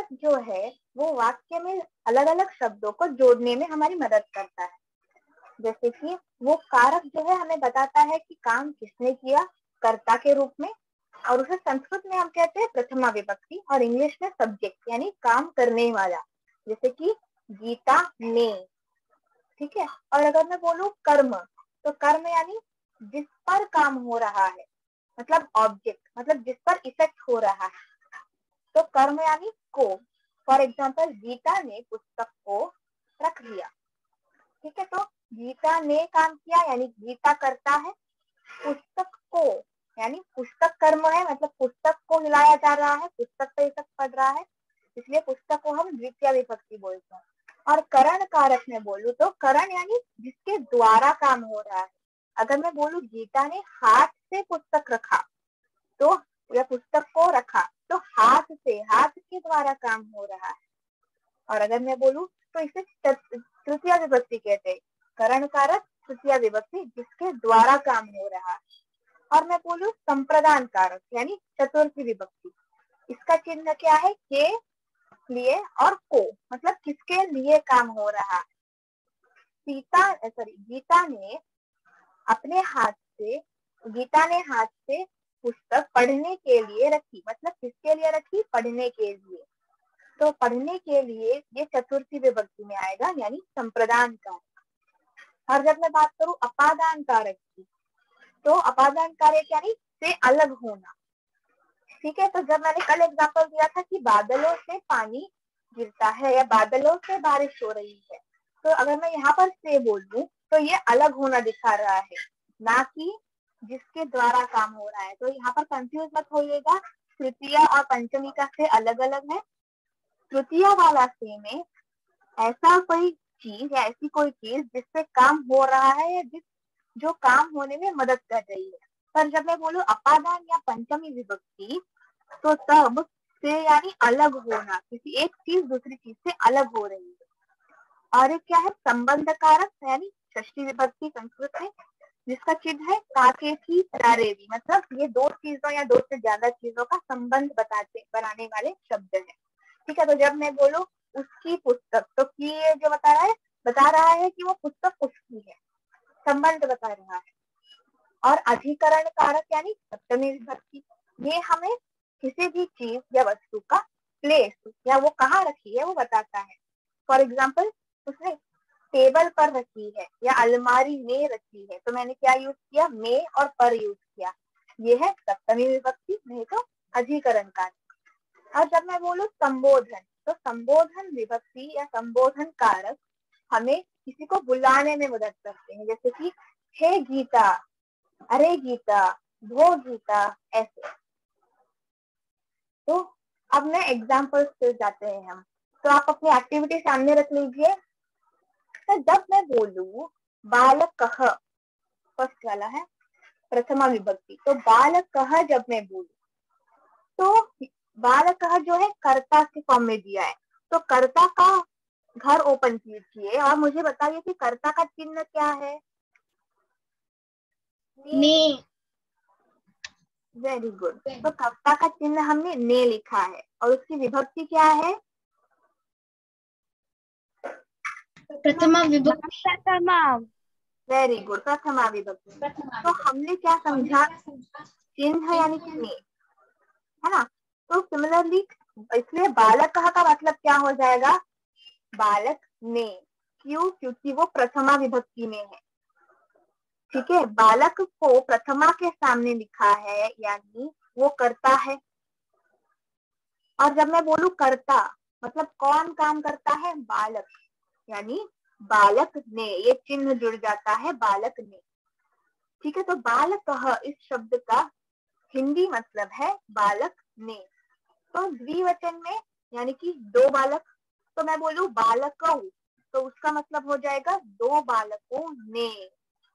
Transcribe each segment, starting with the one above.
कारक जो है वो वाक्य में अलग अलग शब्दों को जोड़ने में हमारी मदद करता है। जैसे कि वो कारक जो है हमें बताता है कि काम किसने किया, कर्ता के रूप में, और उसे संस्कृत में हम कहते हैं प्रथमा विभक्ति और इंग्लिश में सब्जेक्ट यानी काम करने वाला, जैसे कि गीता ने। ठीक है। और अगर मैं बोलूं कर्म, तो कर्म यानी जिस पर काम हो रहा है, मतलब ऑब्जेक्ट, मतलब जिस पर इफेक्ट हो रहा है, तो कर्म यानी को। फॉर एग्जाम्पल, गीता ने पुस्तक को रख लिया। ठीक है। तो गीता ने काम किया यानी गीता करता है, पुस्तक को यानी पुस्तक कर्म है, मतलब पुस्तक को हिलाया जा रहा है, पुस्तक पे इफेक्ट पड़ रहा है, इसलिए पुस्तक को हम द्वितीय विभक्ति बोलते हैं। और करण कारक में बोलूं तो करण यानी जिसके द्वारा काम हो रहा है। अगर मैं बोलूं गीता ने हाथ से पुस्तक रखा, तो या पुस्तक को रखा, तो हाथ से, हाथ के द्वारा काम हो रहा है। और अगर मैं बोलूं तो इसे तृतीय विभक्ति कहते हैं। करण कारक तृतीय विभक्ति जिसके द्वारा काम हो रहा है। और मैं बोलूं संप्रदान कारक यानी चतुर्थी विभक्ति, इसका चिन्ह क्या है, के लिए और को, मतलब किसके लिए काम हो रहा है। गीता ने अपने हाथ से, गीता ने हाथ से पुस्तक पढ़ने के लिए रखी, मतलब किसके लिए रखी, पढ़ने के लिए। तो पढ़ने के लिए ये चतुर्थी विभक्ति में आएगा यानी संप्रदान कारक। और जब मैं बात करूं अपादान कारक की, तो अपादान कारक यानी से अलग होना। ठीक है। तो जब मैंने कल एग्जांपल दिया था कि बादलों से पानी गिरता है या बादलों से बारिश हो रही है, तो अगर मैं यहाँ पर से बोल दूं तो ये अलग होना दिखा रहा है, ना कि जिसके द्वारा काम हो रहा है। तो यहाँ पर कंफ्यूज मत होइएगा, तृतीय और पंचमी का से अलग अलग है। तृतीय वाला से में ऐसा कोई चीज या ऐसी कोई चीज जिससे काम हो रहा है या जो काम होने में मदद कर रही है। पर जब मैं बोलूं अपादान या पंचमी विभक्ति, तो तब से यानी अलग होना, किसी एक चीज दूसरी चीज से अलग हो रही है। और एक क्या है, संबंध कारक यानी षष्ठी विभक्ति संस्कृत में, जिसका चिन्ह है काकेथी प्रारेवी, मतलब ये दो चीजों या दो से ज्यादा चीजों का संबंध बनाने वाले शब्द है। ठीक है। तो जब मैं बोलूं उसकी पुस्तक, तो की ये जो बता रहा है कि वो पुस्तक उसकी है, संबंध बता रहा है। और अधिकरण कारक यानी सप्तमी विभक्ति, ये हमें किसी भी चीज या वस्तु का प्लेस या वो कहाँ रखी है वो बताता है। फॉर एग्जाम्पल, उसने टेबल पर रखी है या अलमारी में रखी है, तो मैंने क्या यूज किया, में और पर यूज किया, ये है सप्तमी विभक्ति, नहीं तो अधिकरण कारक। और जब मैं बोलूं संबोधन, तो संबोधन विभक्ति या संबोधन कारक हमें किसी को बुलाने में मदद करते हैं, जैसे कि हे गीता, अरे गीता, वो गीता, ऐसे। तो अब मैं एग्जाम्पल्स पे जाते हैं हम, तो आप अपनी एक्टिविटी सामने रख लीजिए। तो जब मैं बोलूं बालकः, फर्स्ट वाला है प्रथमा विभक्ति, तो बालकः जब मैं बोलूं तो बालकः जो है कर्ता के फॉर्म में दिया है, तो कर्ता का घर ओपन कीजिए और मुझे बताइए कि कर्ता का चिन्ह क्या है, ने। Very good. तो कर्ता का चिन्ह हमने ने लिखा है और उसकी विभक्ति क्या है, प्रथमा विभक्ति। प्रथमा। वेरी गुड, प्रथमा विभक्ति। तो हमने क्या समझा, चिन्ह यानी कि ने, है ना। तो सिमिलरली इसलिए बालक का मतलब क्या हो जाएगा, बालक ने। क्यों, क्योंकि वो प्रथमा विभक्ति में है। ठीक है। बालक को प्रथमा के सामने लिखा है यानी वो करता है। और जब मैं बोलूं करता, मतलब कौन काम करता है, बालक, यानी बालक ने, ये चिन्ह जुड़ जाता है बालक ने। ठीक है। तो बालकः इस शब्द का हिंदी मतलब है बालक ने। तो द्विवचन में यानी कि दो बालक, तो मैं बोलूं बालकौ, तो उसका मतलब हो जाएगा दो बालकों ने।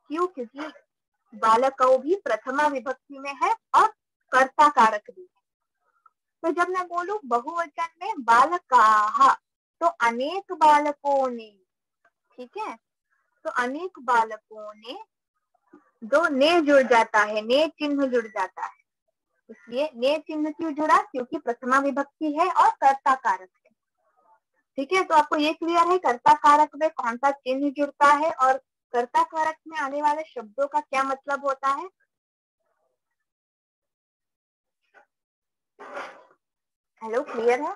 क्यों, क्योंकि बालकौ भी प्रथमा विभक्ति में है और कर्ता कारक भी है। तो जब मैं बोलूं बहुवचन में बालकाः, तो अनेक बालकों ने। ठीक है। तो अनेक बालकों ने, दो ने जुड़ जाता है, ने चिन्ह जुड़ जाता है, इसलिए ने चिन्ह क्यों जुड़ा, क्योंकि प्रथमा विभक्ति है और कर्ता कारक है। ठीक है, तो आपको ये क्लियर है कर्ता कारक में कौन सा चिन्ह जुड़ता है और कर्ता कारक में आने वाले शब्दों का क्या मतलब होता है? हेलो, क्लियर है?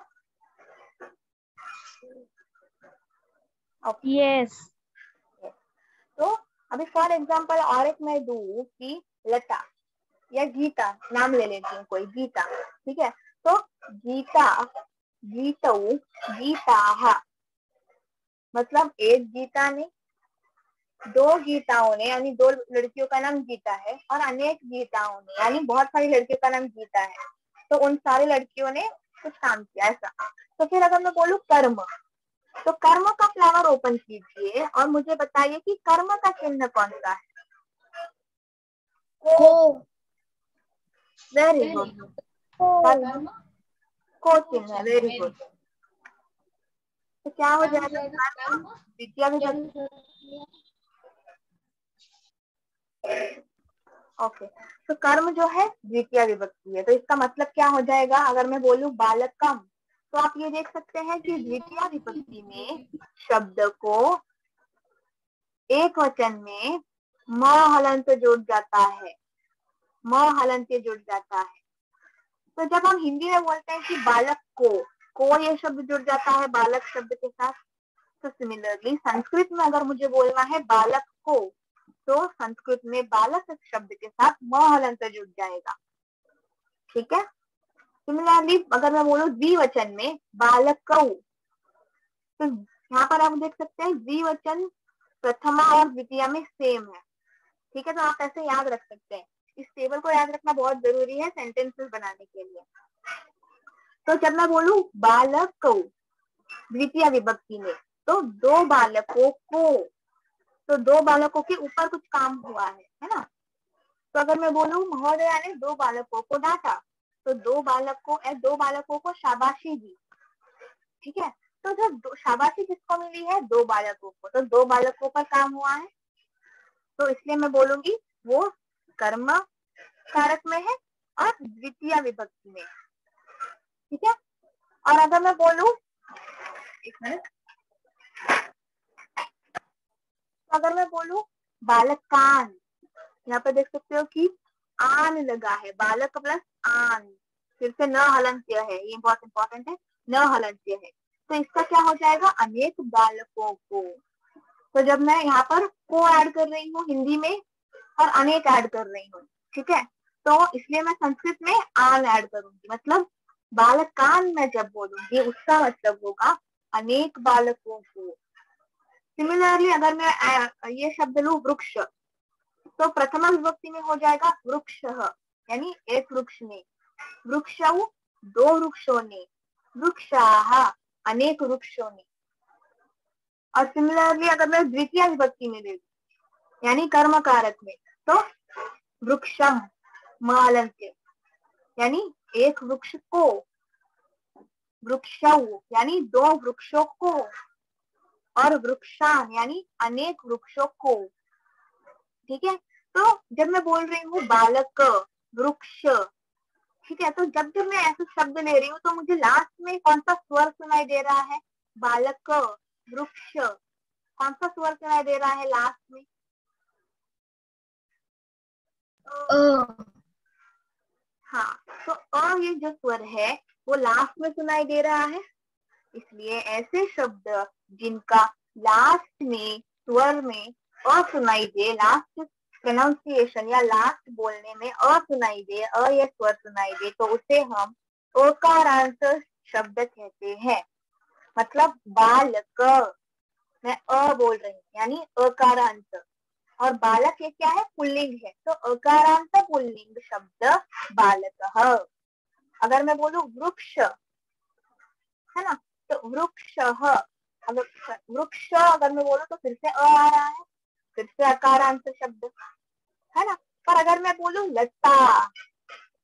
यस। तो अभी फॉर एग्जांपल और एक मैं दूं कि लता या गीता, नाम ले लेती हूँ कोई, गीता, ठीक है, तो गीता, गीतौ, गीताः, मतलब एक गीता ने, दो गीताओं ने, यानी दो लड़कियों का नाम गीता है, और अनेक गीताओं ने, यानी बहुत सारी लड़कियों का नाम गीता है, तो उन सारी लड़कियों ने कुछ काम किया, ऐसा। तो फिर अगर मैं बोलूं कर्म, तो कर्म का फ्लावर ओपन कीजिए और मुझे बताइए कि कर्म का चिन्ह कौन सा है? को। वेरी गुड, को चिन्ह है, वेरी गुड। तो क्या हो जाएगा? द्वितीय विभक्ति। ओके, तो कर्म जो है द्वितीय विभक्ति है, तो इसका मतलब क्या हो जाएगा? अगर मैं बोलूं बालकम, तो आप ये देख सकते हैं कि द्वितीय विभक्ति में शब्द को एक वचन में म हलंत जुड़ जाता है, म हलंत जुड़ जाता है। तो जब हम हिंदी में बोलते हैं कि बालक को ये शब्द जुड़ जाता है बालक शब्द के साथ, तो सिमिलरली संस्कृत में अगर मुझे बोलना है बालक को, तो संस्कृत में बालक शब्द के साथ म हलंत जुड़ जाएगा, ठीक है। सिमिलरली अगर मैं बोलूं द्विवचन में बालकौ, तो यहाँ पर आप देख सकते हैं द्विवचन प्रथमा और द्वितीय में सेम है, ठीक है। तो आप ऐसे याद रख सकते हैं, इस टेबल को याद रखना बहुत जरूरी है सेंटेंसेस बनाने के लिए। तो जब मैं बोलूं बालकौ द्वितीय विभक्ति में, तो दो बालकों को, तो दो बालकों के ऊपर कुछ काम हुआ है ना। तो अगर मैं बोलूं महोदया ने दो बालकों को डांटा, तो दो बालकों को शाबाशी दी, ठीक है। तो जो शाबाशी किसको मिली है? दो बालकों को, तो दो बालकों पर काम हुआ है, तो इसलिए मैं बोलूंगी वो कर्म कारक में है और द्वितीय विभक्ति में, ठीक है। और अगर मैं बोलूं, एक मिनट, तो अगर मैं बोलूं बालकान, यहाँ पे देख सकते हो कि आन लगा है, बालक प्लस आन, फिर से न हलंत्य है, ये बहुत इंपॉर्टेंट है, न हलंत्य है, तो इसका क्या हो जाएगा? अनेक बालकों को। तो जब मैं यहाँ पर को ऐड कर रही हूँ हिंदी में और अनेक ऐड कर रही हूँ, ठीक है, तो इसलिए मैं संस्कृत में आन ऐड करूंगी, मतलब बालकान मैं जब बोलूंगी उसका मतलब होगा अनेक बालकों को। सिमिलरली अगर मैं ये शब्द लूं वृक्ष, तो प्रथमा विभक्ति में हो जाएगा वृक्ष, यानी एक वृक्ष ने, वृक्षौ दो वृक्षों ने, वृक्षाः अनेक वृक्षों ने। और सिमिलरली अगर मैं द्वितीय विभक्ति में ले, यानी कर्म कारक में, तो वृक्षम मालंत्य, यानी एक वृक्ष को, वृक्षौ यानी दो वृक्षों को, और वृक्षान यानी अनेक वृक्षों को, ठीक है। तो जब मैं बोल रही हूँ बालक, वृक्ष, ठीक है, तो जब जब मैं ऐसे शब्द ले रही हूँ तो मुझे लास्ट में कौन सा स्वर सुनाई दे रहा है? बालक, वृक्ष, कौन सा स्वर सुनाई दे रहा है लास्ट में? हाँ, तो ये जो स्वर है वो लास्ट में सुनाई दे रहा है, इसलिए ऐसे शब्द जिनका लास्ट में स्वर में अ सुनाई दे, लास्ट प्रोनाउंसिएशन या लास्ट बोलने में अ सुनाई दे, अ या स्वर सुनाई दे, तो उसे हम अकारांत शब्द कहते हैं। मतलब बालक, मैं अ बोल रही हूँ यानी अकारांत, और बालक ये क्या है? पुल्लिंग है, तो अकारांत पुल्लिंग शब्द बालक। अगर मैं बोलूं वृक्ष, है ना, तो वृक्ष, अगर वृक्ष अगर मैं बोलूं तो फिर से अ आ रहा है, फिर से अकारांत शब्द, है ना। पर अगर मैं बोलूं लता,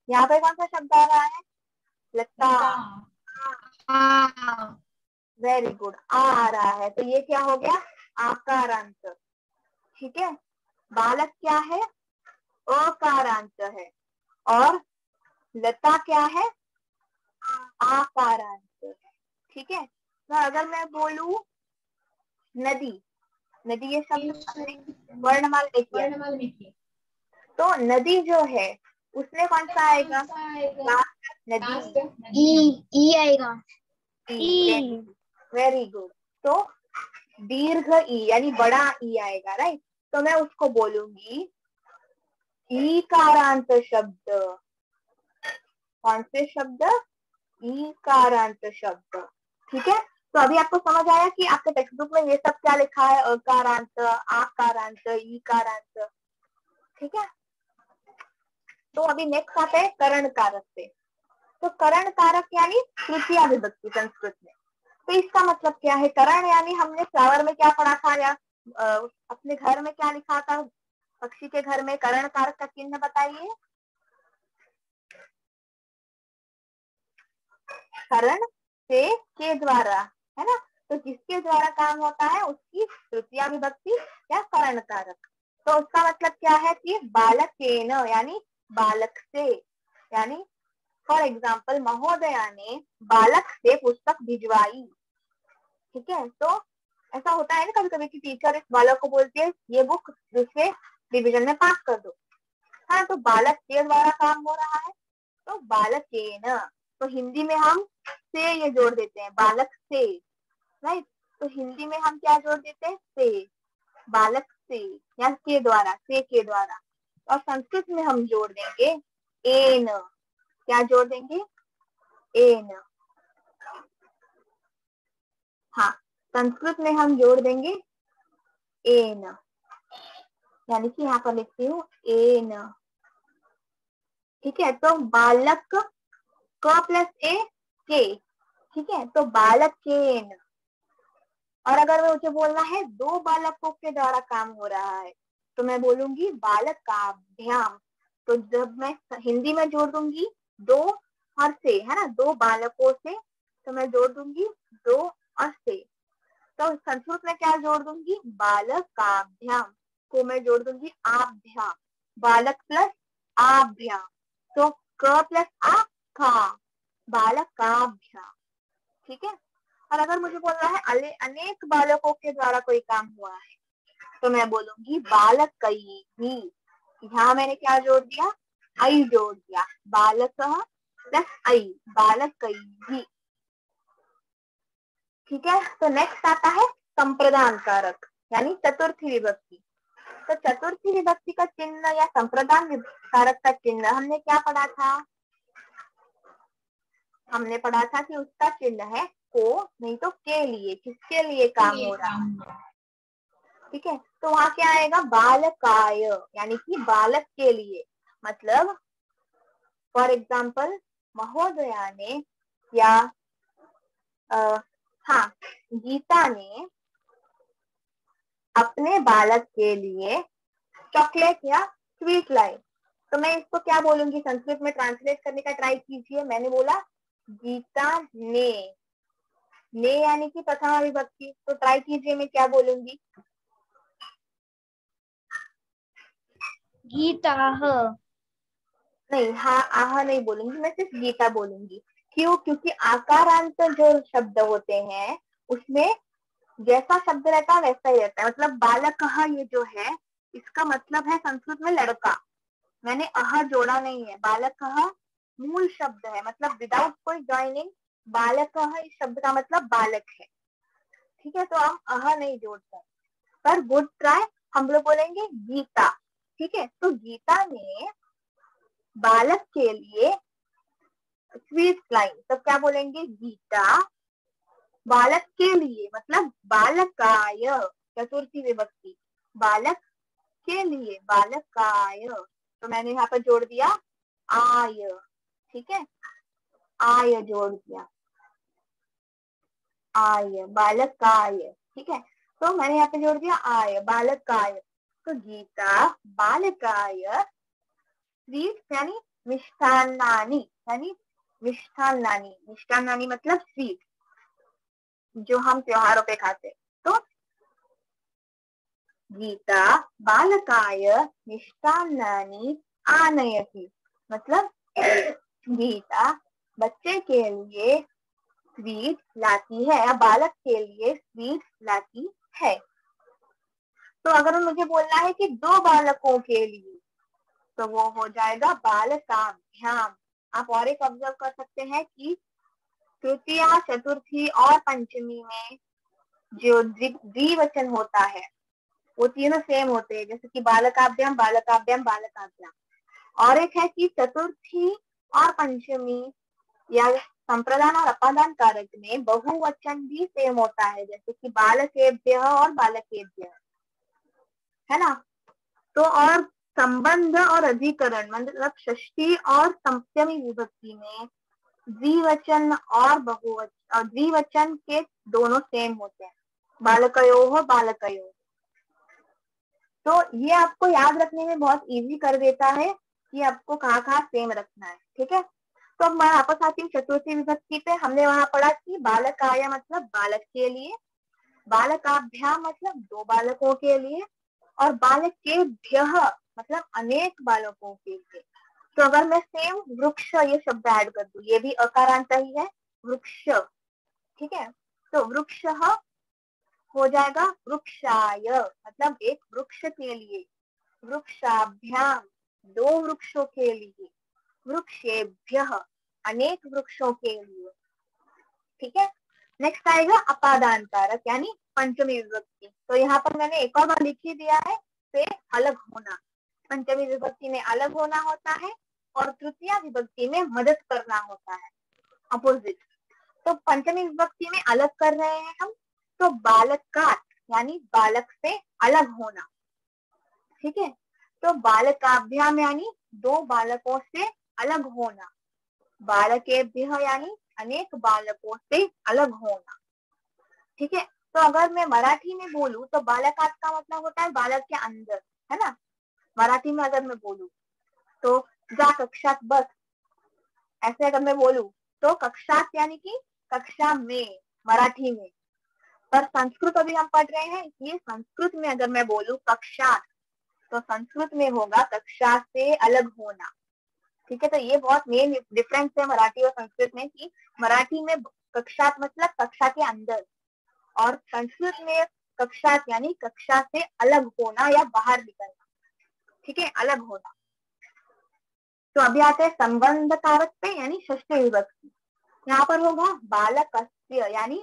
यहाँ पे कौन सा शब्द आ रहा है? लता, वेरी गुड, आ रहा है, तो ये क्या हो गया? आकारांत, ठीक है। बालक क्या है? अकारांत है, और लता क्या है? आकारांत है, ठीक है। तो अगर मैं बोलूं नदी, नदी ये शब्द वर्णमाला देखिए, तो नदी जो है उसमें कौन सा आएगा? नदी, ई आएगा। Very good. तो दीर्घ ई यानी बड़ा ई आएगा, राइट। तो मैं उसको बोलूंगी ईकारांत शब्द। कौन से शब्द? ईकारांत शब्द। ठीक है, तो अभी आपको समझ आया कि आपके टेक्स्ट बुक में ये सब क्या लिखा है? अकारांत, आकारांत, ईकारांत। ठीक है, तो अभी नेक्स्ट आता है करण कारक पे। तो करण कारक यानी तृतीया विभक्ति संस्कृत में। तो इसका मतलब क्या है? करण यानी हमने फ्लावर में क्या पढ़ा था, या अपने घर में क्या लिखा था? पक्षी के घर में करण कारक का चिन्ह बताइए। करण से के द्वारा, है ना? तो जिसके द्वारा काम होता है उसकी तृतीया विभक्ति या करण कारक। तो उसका मतलब क्या है कि बालकेन यानी बालक से, यानी फॉर एग्जाम्पल महोदया ने बालक से पुस्तक भिजवाई। ठीक है, तो ऐसा होता है ना कभी कभी कि टीचर इस बालक को बोलती है ये बुक दूसरे डिवीजन में पास कर दो। हाँ, तो बालक के द्वारा काम हो रहा है, तो बालकेन। तो हिंदी में हम से ये जोड़ देते हैं, बालक से, राइट। तो हिंदी में हम क्या जोड़ देते हैं? से, बालक से या के द्वारा, से के द्वारा। और संस्कृत में हम जोड़ देंगे एन। क्या जोड़ देंगे? एन। हाँ, संस्कृत में हम जोड़ देंगे एन, यानी कि यहाँ पर लिखती हूँ एन। ठीक है, तो बालक क प्लस ए के। ठीक है, तो बालक केन। और अगर मुझे बोलना है दो बालकों के द्वारा काम हो रहा है, तो मैं बोलूंगी बालकाभ्याम। तो जब मैं हिंदी में जोड़ दूंगी दो और से, है ना, दो बालकों से, तो मैं जोड़ दूंगी दो और से। तो संस्कृत में क्या जोड़ दूंगी? बालकाभ्याम को मैं जोड़ दूंगी आभ्याम, बालक प्लस आभ्याम। तो क प्लस आ खा, बालकाभ्याम। ठीक है, और अगर मुझे बोलना है अनेक बालकों के द्वारा कोई काम हुआ है, तो मैं बोलूंगी बालक कई ही। यहाँ मैंने क्या जोड़ दिया? आई जोड़ दिया, बालक प्लस आई, बालक कई ही। ठीक है, तो नेक्स्ट आता है संप्रदान कारक यानी चतुर्थी विभक्ति। तो चतुर्थी विभक्ति का चिन्ह या संप्रदान कारक का चिन्ह हमने क्या पढ़ा था? हमने पढ़ा था कि उसका चिन्ह है को, नहीं तो के लिए, किसके लिए काम हो रहा है। ठीक है, तो वहां क्या आएगा? बालकाय, यानी कि बालक के लिए। मतलब फॉर एग्जाम्पल महोदया ने या हाँ, गीता ने अपने बालक के लिए चॉकलेट या स्वीट लाई। तो मैं इसको क्या बोलूंगी? संस्कृत में ट्रांसलेट करने का ट्राई कीजिए। मैंने बोला गीता ने यानी कि प्रथमा विभक्ति। तो ट्राई कीजिए, मैं क्या बोलूंगी? गीता नहीं, हाँ आह नहीं बोलूंगी, मैं सिर्फ गीता बोलूंगी। क्यों? क्योंकि आकारांत जो शब्द होते हैं उसमें जैसा शब्द रहता है वैसा ही रहता है। मतलब बालक ये जो है इसका मतलब है संस्कृत में लड़का। मैंने अह जोड़ा नहीं है। बालक मूल शब्द है, मतलब विदाउट कोई ज्वाइनिंग बालक इस शब्द का मतलब बालक है। ठीक है, तो हम अह नहीं जोड़ते, पर गुड ट्राई। हम लोग बोलेंगे गीता। ठीक है, तो गीता ने बालक के लिए स्वीट लाइन, तो क्या बोलेंगे? गीता बालक के लिए, मतलब बालकाय, चतुर्थी विभक्ति, बालक के लिए, बालकाय। तो मैंने यहाँ पर जोड़ दिया आय। ठीक है, आय जोड़ दिया, आय, बालकाय। ठीक है, तो मैंने यहाँ पे जोड़ दिया आय, बालकाय। तो गीता बालकाय स्वीट यानी मिष्ठान्नानि, यानी मिष्ठान्नानि, मिष्ठान्नानि मतलब स्वीट जो हम त्योहारों पे खाते। तो गीता बालकाय मिष्टान्नानि आनयति, मतलब गीता बच्चे के लिए स्वीट लाती है, या बालक के लिए स्वीट लाती है। तो अगर मुझे बोलना है कि 2 बालकों के लिए, तो वो हो जाएगा बालकाभ्याम। आप और एक ऑब्जर्व कर सकते हैं कि तृतीया, चतुर्थी और पंचमी में जो द्विवचन होता है वो तीनों सेम होते हैं, जैसे कि बालकाभ्याम, बालकाभ्याम, बालकाभ्याम। और एक है कि चतुर्थी और पंचमी या संप्रदान और अपादान कारक में बहुवचन भी सेम होता है, जैसे कि बालकेभ्यः और बालकेभ्यः, है ना। तो और संबंध और अधिकरण मतलब षष्ठी और सप्तमी विभक्ति में द्विवचन और बहुवचन और द्विवचन के दोनों सेम होते हैं, बालकयोः बालकयोः। तो ये आपको याद रखने में बहुत इजी कर देता है कि आपको कहाँ कहाँ सेम रखना है, ठीक है। तो अब मैं वापस आती हूँ चतुर्थी विभक्ति पे। हमने वहां पढ़ा कि बालकाय मतलब बालक के लिए, बालकाभ्याम मतलब 2 बालकों के लिए, और बालकेभ्यः मतलब अनेक बालकों के लिए। तो अगर मैं सेम वृक्ष ये शब्द ऐड कर दूं, ये भी अकारांत ही है, वृक्ष, ठीक है। तो वृक्ष हो जाएगा वृक्षाय, मतलब एक वृक्ष के लिए, वृक्षाभ्याम 2 वृक्षों के लिए, वृक्षेभ्यः अनेक वृक्षों के लिए, ठीक है। नेक्स्ट आएगा अपादान कारक यानी पंचमी विभक्ति। तो यहाँ पर मैंने एक और बार लिख ही दिया है, से अलग होना। पंचमी विभक्ति में अलग होना होता है और तृतीया विभक्ति में मदद करना होता है, अपोजिट। तो पंचमी विभक्ति में अलग कर रहे हैं हम, तो बालकात् यानी बालक से अलग होना, ठीक है। तो बालकाभ्याम यानी 2 बालकों से अलग होना, बालकेभ्यः यानी अनेक बालकों से अलग होना, ठीक है। तो अगर मैं मराठी में बोलूं तो बालकात् का मतलब होता है बालक के अंदर, है ना। मराठी में अगर मैं बोलूं तो जा कक्षात बस, ऐसे अगर मैं बोलूं तो कक्षात यानी कि कक्षा में, मराठी में। पर संस्कृत अभी हम पढ़ रहे हैं, इसलिए संस्कृत में अगर मैं बोलूं कक्षात, तो संस्कृत में होगा कक्षा से अलग होना, ठीक है। तो ये बहुत मेन डिफरेंस है मराठी और संस्कृत में, कि मराठी में कक्षात मतलब कक्षा के अंदर, और संस्कृत में कक्षात यानी कक्षा से अलग होना या बाहर निकलना, ठीक है, अलग होना। तो अभी आते हैं संबंध कारक पे यानी षष्ठी विभक्ति। यहाँ पर होगा बालकस्य यानी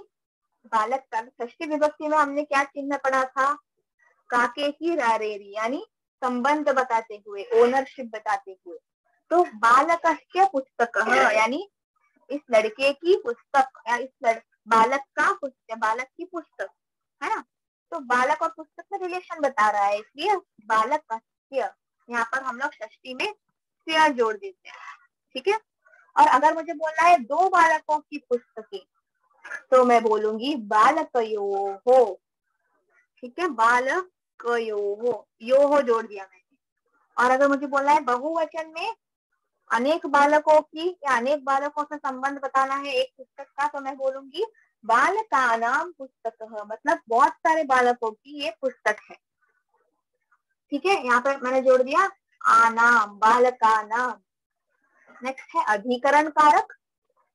बालक का। षष्ठी विभक्ति में हमने क्या चिन्ह पढ़ा था, काके की रारेरी यानी संबंध बताते हुए, ओनरशिप बताते हुए। तो बालकस्य पुस्तकः यानी इस लड़के की पुस्तक, या इस बालक का पुस्तक, बालक की पुस्तक, है ना। तो बालक और पुस्तक का रिलेशन बता रहा है, इसलिए बालकस्य। यहाँ पर हम लोग षष्ठी में स्य जोड़ देते हैं, ठीक है। और अगर मुझे बोलना है 2 बालकों की पुस्तकें, तो मैं बोलूंगी बालकयोः, ठीक है, बालकयोः, योः जोड़ दिया मैंने। और अगर मुझे बोलना है बहुवचन में अनेक बालकों की या अनेक बालकों से संबंध बताना है एक पुस्तक का, तो मैं बोलूंगी बालकानां पुस्तकः, मतलब बहुत सारे बालकों की ये पुस्तक है, ठीक है। यहाँ पर मैंने जोड़ दिया आनाम, बालकानां। नेक्स्ट है अधिकरण कारक।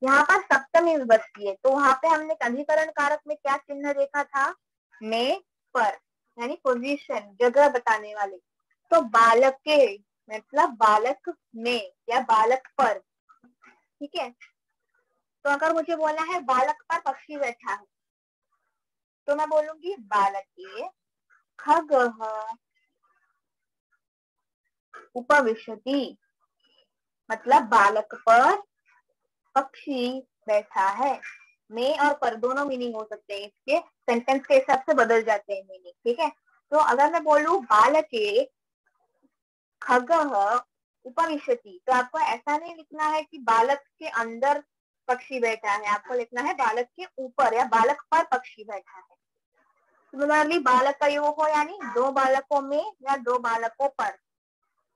यहाँ पर सप्तमी विभक्ति है, तो वहां पे हमने अधिकरण कारक में क्या चिन्ह देखा था, में, पर, यानी पोजीशन, जगह बताने वाले। तो बालक के मतलब बालक में या बालक पर, ठीक है। तो अगर मुझे बोलना है बालक पर पक्षी बैठा है, तो मैं बोलूंगी बालके खगः उपविशति, मतलब बालक पर पक्षी बैठा है। में और पर दोनों मीनिंग हो सकते हैं, इसके सेंटेंस के हिसाब से बदल जाते हैं मीनिंग, ठीक है। तो अगर मैं बोलूं बालके खगः उपविशति, तो आपको ऐसा नहीं लिखना है कि बालक के अंदर पक्षी बैठा है, आपको लिखना है बालक के ऊपर या बालक पर पक्षी बैठा है। सिमिलरली बालकयोः यानी 2 बालकों में या 2 बालकों पर,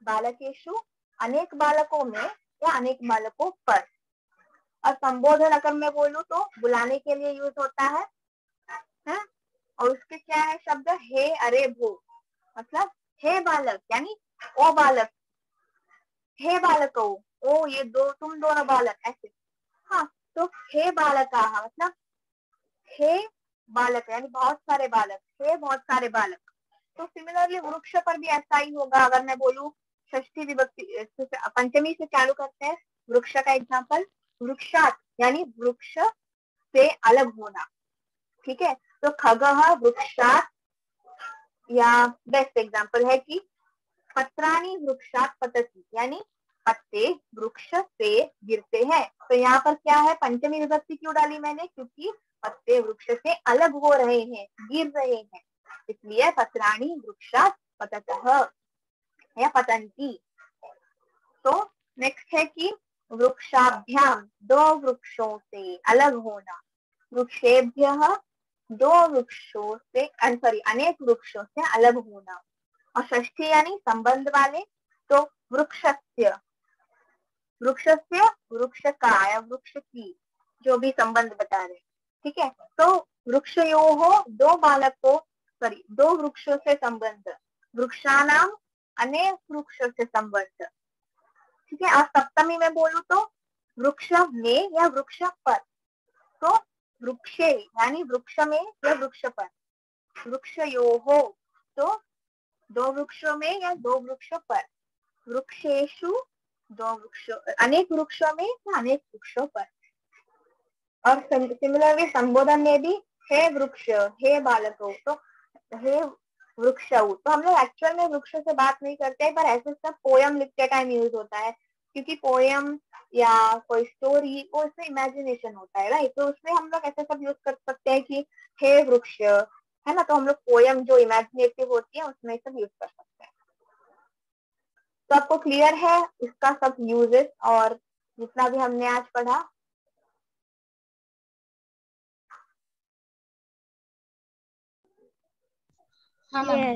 बालकेषु अनेक बालकों में या अनेक बालकों पर। और संबोधन अगर मैं बोलूं तो बुलाने के लिए यूज होता है, और उसके क्या है शब्द, हे अरे भो, मतलब हे बालक यानी ओ बालक, हे बालको, ओ ये 2 तुम दोनों बालक, ऐसे। हाँ, तो हे बालकाः मतलब हे बालक यानी बहुत सारे बालक, हे बहुत सारे बालक। तो सिमिलरली वृक्ष पर भी ऐसा ही होगा। अगर मैं बोलूं षष्ठी विभक्ति पंचमी से चालू करते हैं, वृक्ष का एग्जाम्पल वृक्षात यानी वृक्ष से अलग होना, ठीक है। तो खगः वृक्षात, या बेस्ट एग्जाम्पल है कि पत्राणि वृक्षात पतति यानी पत्ते वृक्ष से गिरते हैं। तो यहाँ पर क्या है, पंचमी विभक्ति क्यों डाली मैंने, क्योंकि पत्ते वृक्ष से अलग हो रहे हैं, गिर रहे हैं, इसलिए पत्राणि वृक्षात पततः या पतंती। तो नेक्स्ट है कि वृक्षाभ्याम दो वृक्षों से अलग होना, वृक्षेभ्यः दो वृक्षों से अनेक वृक्षों से अलग होना। और षष्ठी यानी संबंध वाले, तो वृक्षस्य वृक्षस्य वृक्ष का या वृक्ष की, जो भी संबंध बता रहे, ठीक है। तो वृक्षयोः दो बालकों दो वृक्षों से संबंध, वृक्षानाम अनेक वृक्षों से संबंध, ठीक है। और सप्तमी में बोलूं तो वृक्ष में या वृक्ष पर, तो वृक्षे यानी वृक्ष में या वृक्ष पर, वृक्षयोः तो दो वृक्षों में या दो वृक्षों पर, वृक्षेषु दो वृक्षों अनेक वृक्षों में या अनेक वृक्षों पर। और सिमिलरली संबोधन में भी हे वृक्ष, हे बालकों, तो हे वृक्ष। तो हम लोग एक्चुअल में वृक्ष से बात नहीं करते, पर ऐसे सब पोयम लिखते टाइम यूज होता है, क्योंकि पोयम या कोई स्टोरी वो इसमें इमेजिनेशन होता है, राइट। तो उसमें हम लोग ऐसे सब यूज कर सकते हैं कि हे वृक्ष, है ना। तो हम लोग पोयम जो इमेजिनेटिव होती है उसमें सब यूज कर सकते हैं। तो आपको क्लियर है इसका सब यूजेस और जितना भी हमने आज पढ़ा। हाँ मैम।